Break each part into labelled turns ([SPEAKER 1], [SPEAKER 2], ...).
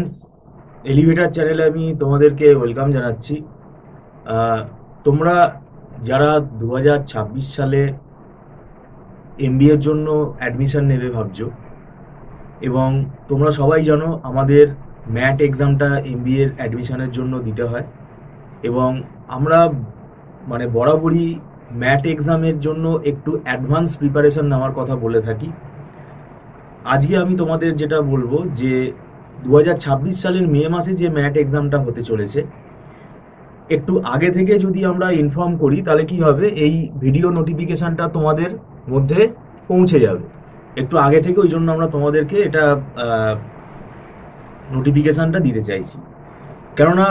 [SPEAKER 1] Friends, elevator চ্যানেলে আমি তোমাদেরকে ওয়েলকাম জানাচ্ছি। তোমরা যারা 2026 সালে এমবিএর জন্য অ্যাডমিশন নেবে ভাবছো, এবং তোমরা সবাই জানো আমাদের ম্যাট এক্সামটা এমবিএর অ্যাডমিশনের জন্য দিতে হয়, এবং আমরা মানে বরাবরই ম্যাট এক্সামের জন্য একটু অ্যাডভান্স প্রিপারেশন নেওয়ার কথা বলে থাকি। আজকে আমি তোমাদের যেটা বলবো যে 2026 সালের মে মাসে যে ম্যাট এক্সামটা হতে চলেছে, একটু আগে থেকে যদি আমরা ইনফর্ম করি তাহলে কি হবে, এই ভিডিও নোটিফিকেশানটা তোমাদের মধ্যে পৌঁছে যাবে একটু আগে থেকে। ওই জন্য আমরা তোমাদেরকে এটা নোটিফিকেশানটা দিতে চাইছি। কেননা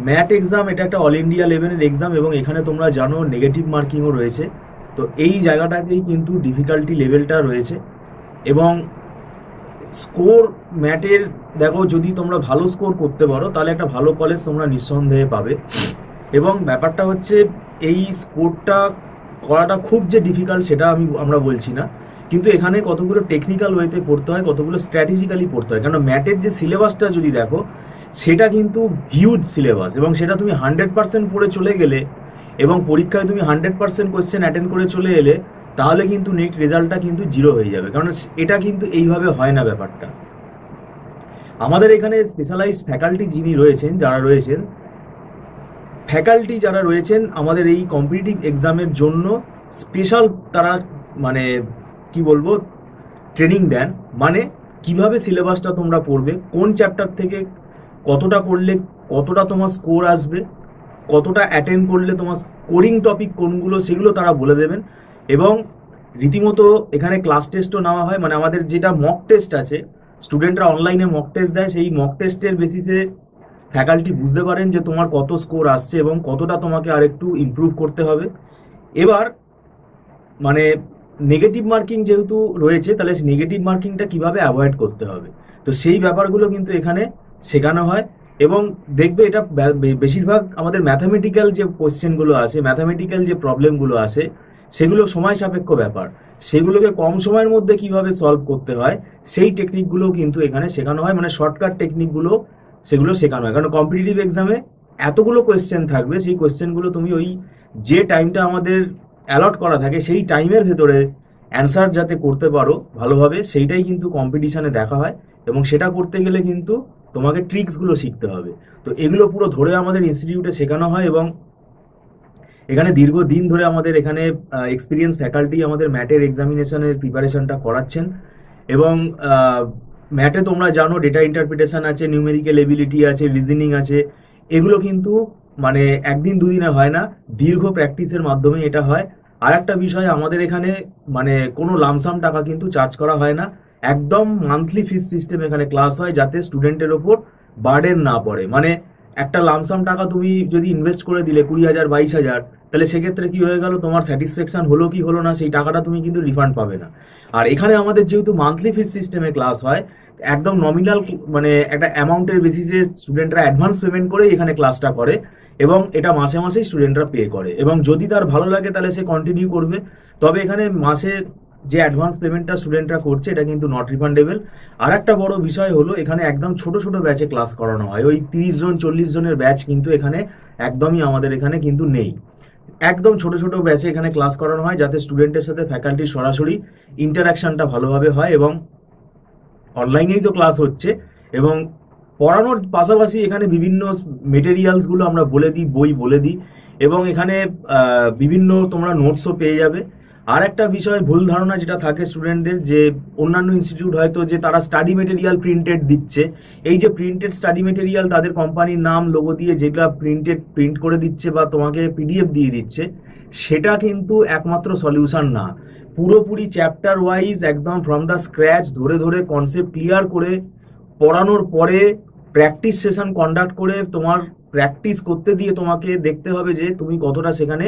[SPEAKER 1] ম্যাট এক্সাম এটা একটা অল ইন্ডিয়া লেভেলের এক্সাম, এবং এখানে তোমরা জানো নেগেটিভ মার্কিংও রয়েছে। তো এই জায়গাটাতেই কিন্তু ডিফিকাল্টি লেভেলটা রয়েছে। এবং স্কোর ম্যাটের দেখো, যদি তোমরা ভালো স্কোর করতে পারো তাহলে একটা ভালো কলেজ তোমরা নিঃসন্দেহে পাবে। এবং ব্যাপারটা হচ্ছে, এই স্কোরটা করাটা খুব যে ডিফিকাল্ট সেটা আমরা বলছি না, কিন্তু এখানে কতগুলো টেকনিক্যাল ওয়েতে পড়তে হয়, কতগুলো স্ট্র্যাটেজিক্যালি পড়তে হয়। কারণ ম্যাটের যে সিলেবাসটা যদি দেখো, সেটা কিন্তু হিউজ সিলেবাস, এবং সেটা তুমি 100% পড়ে চলে গেলে এবং পরীক্ষায় তুমি 100% কোয়েশ্চেন অ্যাটেন্ড করে চলে এলে, তাহলে কিন্তু নেট রেজাল্টটা কিন্তু জিরো হয়ে যাবে। কারণ এটা কিন্তু এইভাবে হয় না ব্যাপারটা। আমাদের এখানে স্পেশালাইজড ফ্যাকাল্টি যারা রয়েছেন আমাদের এই কম্পিটিটিভ এক্সামের জন্য স্পেশাল, তারা মানে কি বলবো, ট্রেনিং দেন। মানে কিভাবে সিলেবাসটা তোমরা পড়বে, কোন চ্যাপ্টার থেকে কতটা করলে কতটা তোমার স্কোর আসবে, কতটা অ্যাটেন্ড করলে তোমার স্কোরিং টপিক কোনগুলো, সেগুলো তারা বলে দেবেন। এবং রীতিমতো এখানে ক্লাস টেস্টও নেওয়া হয়। মানে আমাদের যেটা মক টেস্ট আছে, স্টুডেন্টরা অনলাইনে মক টেস্ট দেয়, সেই মক টেস্টের বেসিসে ফ্যাকাল্টি বুঝতে পারেন যে তোমার কত স্কোর আসছে এবং কতটা তোমাকে আরেকটু ইমপ্রুভ করতে হবে। এবার মানে নেগেটিভ মার্কিং যেহেতু রয়েছে, তাহলে নেগেটিভ মার্কিংটা কিভাবে অ্যাভয়েড করতে হবে, তো সেই ব্যাপারগুলো কিন্তু এখানে শেখানো হয়। এবং দেখবে এটা বেশিরভাগ আমাদের ম্যাথামেটিক্যাল যে কোয়েশ্চেনগুলো আসে, ম্যাথামেটিক্যাল যে প্রবলেমগুলো আসে, সেগুলো সময় সাপেক্ষ ব্যাপার। সেগুলোকে কম সময়ের মধ্যে কিভাবে সলভ করতে হয়, সেই টেকনিকগুলো কিন্তু এখানে শেখানো হয়। মানে শর্টকাট টেকনিকগুলো সেগুলো শেখানো হয়। কারণ কম্পিটিটিভ এক্সামে এতগুলো কোয়েশ্চেন থাকবে, সেই কোয়েশ্চেনগুলো তুমি ওই যে টাইমটা আমাদের অ্যালট করা থাকে সেই টাইমের ভেতরে অ্যান্সার যাতে করতে পারো ভালোভাবে, সেইটাই কিন্তু কম্পিটিশানে দেখা হয়। এবং সেটা করতে গেলে কিন্তু তোমাকে ট্রিক্সগুলো শিখতে হবে। তো এগুলো পুরো ধরে আমাদের ইনস্টিটিউটে শেখানো হয়, এবং এখানে দীর্ঘদিন ধরে আমাদের এখানে এক্সপিরিয়েন্স ফ্যাকাল্টি আমাদের ম্যাটের এক্সামিনেশনের প্রিপারেশনটা করাচ্ছেন। এবং ম্যাটে তোমরা জানো ডেটা ইন্টারপ্রিটেশন আছে, নিউমেরিক্যাল এবিলিটি আছে, রিজনিং আছে। এগুলো কিন্তু মানে একদিন দুদিনে হয় না, দীর্ঘ প্র্যাকটিসের মাধ্যমে এটা হয়। আর একটা বিষয়, আমাদের এখানে মানে কোনো লামসাম টাকা কিন্তু চার্জ করা হয় না, একদম মান্থলি ফিস সিস্টেম এখানে ক্লাস হয়, যাতে স্টুডেন্টের ওপর বার্ডেন না পড়ে। মানে একটা লামসাম টাকা তুমি যদি ইনভেস্ট করে দিলে 20,000 22,000, তাহলে সেক্ষেত্রে কি হয়ে গেল, তোমার স্যাটিসফ্যাকশন হলো কি হলো না, সেই টাকাটা তুমি কিন্তু রিফান্ড পাবে না। আর এখানে আমাদের যেহেতু মান্থলি ফিস সিস্টেমে ক্লাস হয়, একদম নমিনাল মানে একটা অ্যামাউন্টের বেসিসে স্টুডেন্টরা অ্যাডভান্স পেমেন্ট করে এখানে ক্লাসটা করে, এবং এটা মাসে মাসেই স্টুডেন্টরা পে করে। এবং যদি তার ভালো লাগে তাহলে সে কন্টিনিউ করবে। তবে এখানে মাসে যে অ্যাডভান্স পেমেন্টটা স্টুডেন্টরা করছে, এটা কিন্তু নট রিফান্ডেবল। আর একটা বড় বিষয় হলো, এখানে একদম ছোট ছোট ব্যাচে ক্লাস করানো হয়। ওই 30 জন 40 জনের ব্যাচ কিন্তু এখানে একদমই আমাদের এখানে কিন্তু নেই। একদম ছোট ছোট ব্যাচে এখানে ক্লাস করানো হয়, যাতে স্টুডেন্টের সাথে ফ্যাকাল্টির সরাসরি ইন্টারাকশনটা ভালোভাবে হয়। এবং অনলাইনেই তো ক্লাস হচ্ছে, এবং পড়ানোর পাশাপাশি এখানে বিভিন্ন মেটেরিয়ালসগুলো আমরা বলে দিই, বই বলে দিই, এবং এখানে বিভিন্ন তোমরা নোটসও পেয়ে যাবে। আর একটা বিষয় ভুল ধারণা যেটা থাকে স্টুডেন্টদের, যে অন্যান্য ইনস্টিটিউট হয়তো যে তারা স্টাডি মেটেরিয়াল প্রিন্টেড দিচ্ছে, এই যে প্রিন্টেড স্টাডি মেটেরিয়াল তাদের কোম্পানির নাম লোগো দিয়ে যেগুলো প্রিন্ট করে দিচ্ছে বা তোমাকে পিডিএফ দিয়ে দিচ্ছে, সেটা কিন্তু একমাত্র সলিউশন না। পুরোপুরি চ্যাপ্টার ওয়াইজ একদম ফ্রম দ্য স্ক্র্যাচ ধরে ধরে কনসেপ্ট ক্লিয়ার করে পড়ানোর পরে প্র্যাকটিস সেশন কন্ডাক্ট করে তোমার প্র্যাকটিস করতে দিয়ে তোমাকে দেখতে হবে যে তুমি কতটা সেখানে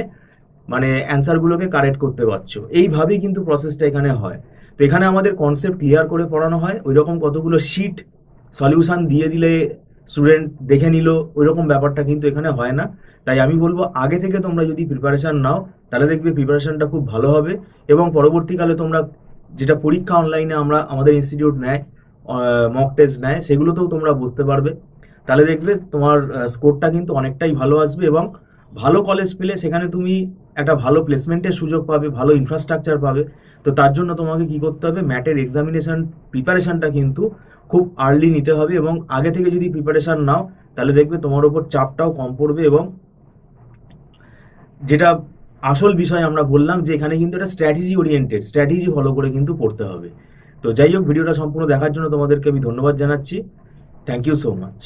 [SPEAKER 1] মানে অ্যান্সারগুলোকে কারেক্ট করতে পারছো। এইভাবেই কিন্তু প্রসেসটা এখানে হয়। তো এখানে আমাদের কনসেপ্ট ক্লিয়ার করে পড়ানো হয়। ওই রকম কতগুলো শিট সলিউশন দিয়ে দিলে স্টুডেন্ট দেখে নিল, ওই রকম ব্যাপারটা কিন্তু এখানে হয় না। তাই আমি বলবো, আগে থেকে তোমরা যদি প্রিপারেশান নাও, তাহলে দেখবে প্রিপারেশানটা খুব ভালো হবে। এবং পরবর্তীকালে তোমরা যেটা পরীক্ষা অনলাইনে আমাদের ইনস্টিটিউট নেয়, মক টেস্ট নেয়, সেগুলোতেও তোমরা বুঝতে পারবে। তাহলে দেখবে তোমার স্কোরটা কিন্তু অনেকটাই ভালো আসবে, এবং ভালো কলেজ পেলে সেখানে তুমি একটা ভালো প্লেসমেন্টের সুযোগ পাবে, ভালো ইনফ্রাস্ট্রাকচার পাবে। তো তার জন্য তোমাকে কি করতে হবে, ম্যাটের এক্সামিনেশন প্রিপারেশনটা কিন্তু খুব আর্লি নিতে হবে, এবং আগে থেকে যদি প্রিপারেশন নাও তাহলে দেখবে তোমার ওপর চাপটাও কম পড়বে। এবং যেটা আসল বিষয় আমরা বললাম যে এখানে কিন্তু একটা স্ট্র্যাটেজি ফলো করে কিন্তু পড়তে হবে। তো যাই হোক, ভিডিওটা সম্পূর্ণ দেখার জন্য তোমাদেরকে আমি ধন্যবাদ জানাচ্ছি। Thank you so much.